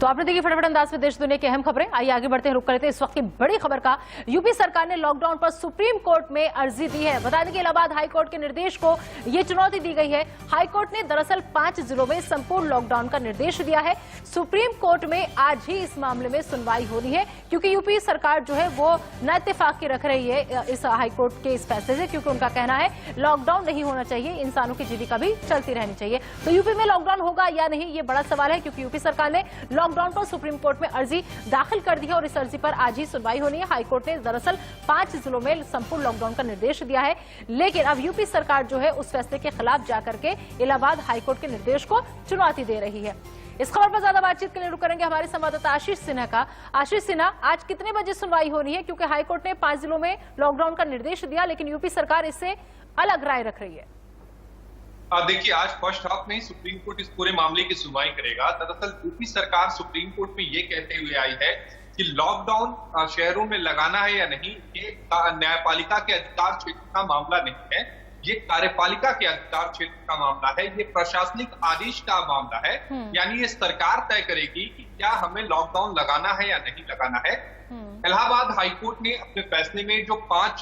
तो आपने देखिए फटाफट अंदाज में देश दुनिया की अहम खबरें। आइए आगे बढ़ते हैं, रुक करते हैं इस वक्त की बड़ी खबर का। यूपी सरकार ने लॉकडाउन पर सुप्रीम कोर्ट में अर्जी दी है। बता दें कि इलाहाबाद हाईकोर्ट के निर्देश को यह चुनौती दी गई है। हाईकोर्ट ने दरअसल 5 जिलों में संपूर्ण लॉकडाउन का निर्देश दिया है। सुप्रीम कोर्ट में आज ही इस मामले में सुनवाई हो रही है, क्योंकि यूपी सरकार जो है वो नाइत्तेफाकी रख रही है इस हाईकोर्ट के इस फैसले से, क्योंकि उनका कहना है लॉकडाउन नहीं होना चाहिए, इंसानों की जीविका भी चलती रहनी चाहिए। तो यूपी में लॉकडाउन होगा या नहीं, ये बड़ा सवाल है, क्योंकि यूपी सरकार ने लॉकडाउन पर सुप्रीम कोर्ट में अर्जी दाखिल कर दी है और इस अर्जी पर आज ही सुनवाई होनी है। हाईकोर्ट ने दरअसल 5 जिलों में संपूर्ण लॉकडाउन का निर्देश दिया है, लेकिन अब यूपी सरकार जो है उस फैसले के खिलाफ जाकर के इलाहाबाद हाईकोर्ट के निर्देश को चुनौती दे रही है। इस खबर पर ज्यादा बातचीत के लिए रुक करेंगे हमारे संवाददाता आशीष सिन्हा का। आशीष सिन्हा, आज कितने बजे सुनवाई होनी है, क्योंकि हाईकोर्ट ने 5 जिलों में लॉकडाउन का निर्देश दिया, लेकिन यूपी सरकार इससे अलग राय रख रही है। देखिए, आज फर्स्ट हाफ में सुप्रीम कोर्ट इस पूरे मामले की सुनवाई करेगा। दरअसल यूपी सरकार सुप्रीम कोर्ट में ये कहते हुए आई है कि लॉकडाउन शहरों में लगाना है या नहीं, ये न्यायपालिका के अधिकार क्षेत्र का मामला नहीं है, ये कार्यपालिका के अधिकार क्षेत्र का मामला है, ये प्रशासनिक आदेश का मामला है। यानी ये सरकार तय करेगी कि क्या हमें लॉकडाउन लगाना है या नहीं लगाना है। इलाहाबाद हाईकोर्ट ने अपने फैसले में जो 5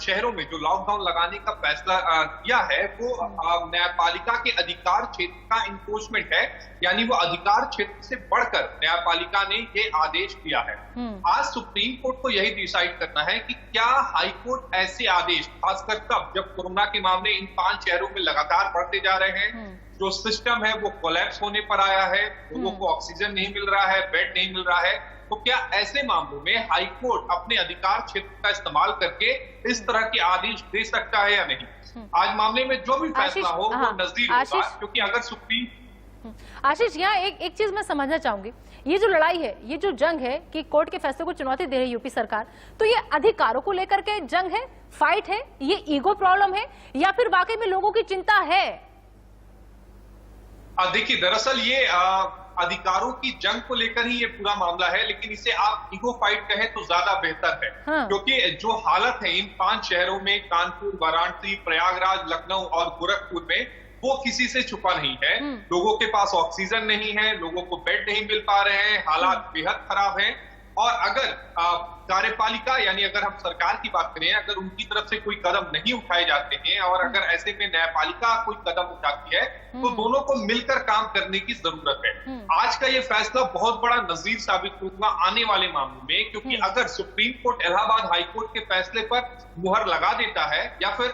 शहरों में जो लॉकडाउन लगाने का फैसला किया है, वो न्यायपालिका के अधिकार क्षेत्र का इंफोर्समेंट है, यानी वो अधिकार क्षेत्र से बढ़कर न्यायपालिका ने ये आदेश दिया है। आज सुप्रीम कोर्ट को यही डिसाइड करना है कि क्या हाईकोर्ट ऐसे आदेश, खासकर तब जब कोरोना के मामले इन 5 शहरों में लगातार बढ़ते जा रहे हैं, जो सिस्टम है वो कोलैप्स होने पर आया है, लोगों को ऑक्सीजन नहीं मिल रहा है, बेड नहीं मिल रहा है, तो क्या ऐसे मामलों में हाईकोर्ट अपने अधिकार क्षेत्र का इस्तेमाल करके इस तरह के आदेश दे सकता है या नहीं। आज मामले में जो भी फैसला हो वो नजदीक होगा, क्योंकि अगर सुप्रीम आशीष, यहाँ एक चीज मैं समझना चाहूंगी, ये जो लड़ाई है, ये जो जंग है कि कोर्ट के फैसले को चुनौती दे रही है यूपी सरकार, तो ये अधिकारों को लेकर के जंग है, फाइट है, ये ईगो प्रॉब्लम है, या फिर वाकई में लोगों की चिंता है? देखिए, दरअसल ये अधिकारों की जंग को लेकर ही ये पूरा मामला है, लेकिन इसे आप ईगो फाइट कहें तो ज्यादा बेहतर है। क्योंकि जो हालत है इन 5 शहरों में, कानपुर, वाराणसी, प्रयागराज, लखनऊ और गोरखपुर में, वो किसी से छुपा नहीं है। लोगों के पास ऑक्सीजन नहीं है, लोगों को बेड नहीं मिल पा रहे हैं, हालात बेहद खराब हैं। और अगर कार्यपालिका यानी अगर हम सरकार की बात करें, अगर उनकी तरफ से कोई कदम नहीं उठाए जाते हैं और अगर ऐसे में न्यायपालिका कोई कदम उठाती है, तो दोनों को मिलकर काम करने की जरूरत है। आज का ये फैसला बहुत बड़ा नजीर साबित होगा आने वाले मामलों में, क्योंकि अगर सुप्रीम कोर्ट इलाहाबाद हाईकोर्ट के फैसले पर मुहर लगा देता है या फिर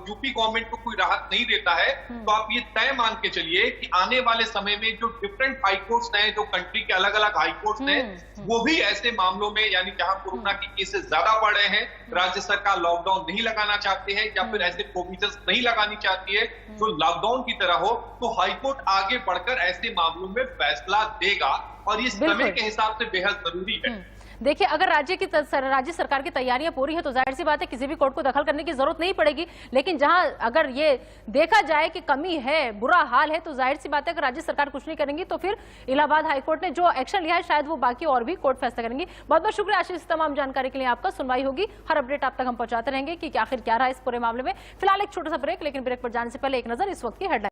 यूपी गवर्नमेंट को कोई राहत नहीं देता है, तो आप ये तय मान के चलिए कि आने वाले समय में जो डिफरेंट हाईकोर्ट्स हैं, जो कंट्री के अलग अलग हाईकोर्ट्स हैं, वो भी ऐसे मामलों में, यानी जहां कोरोना के केसेस ज्यादा बढ़ रहे हैं, राज्य सरकार लॉकडाउन नहीं लगाना चाहते हैं या फिर ऐसे प्रोविजंस नहीं लगानी चाहती है जो लॉकडाउन की तरह हो, तो हाईकोर्ट आगे बढ़कर ऐसे मामलों में फैसला देगा और ये समय के हिसाब से बेहद जरूरी है। देखिए, अगर राज्य सरकार की तैयारियां पूरी है तो जाहिर सी बात है किसी भी कोर्ट को दखल करने की जरूरत नहीं पड़ेगी, लेकिन जहां अगर ये देखा जाए कि कमी है, बुरा हाल है, तो जाहिर सी बात है अगर राज्य सरकार कुछ नहीं करेंगी तो फिर इलाहाबाद हाईकोर्ट ने जो एक्शन लिया है शायद वो बाकी और भी कोर्ट फैसला करेंगी। बहुत बहुत शुक्रिया आशीष, तमाम जानकारी के लिए आपका। सुनवाई होगी, हर अपडेट आप तक हम पहुंचाते रहेंगे कि आखिर क्या रहा इस पूरे मामले में। फिलहाल एक छोटा सा ब्रेक, लेकिन ब्रेक पर जाने से पहले एक नजर इस वक्त की हेडलाइन।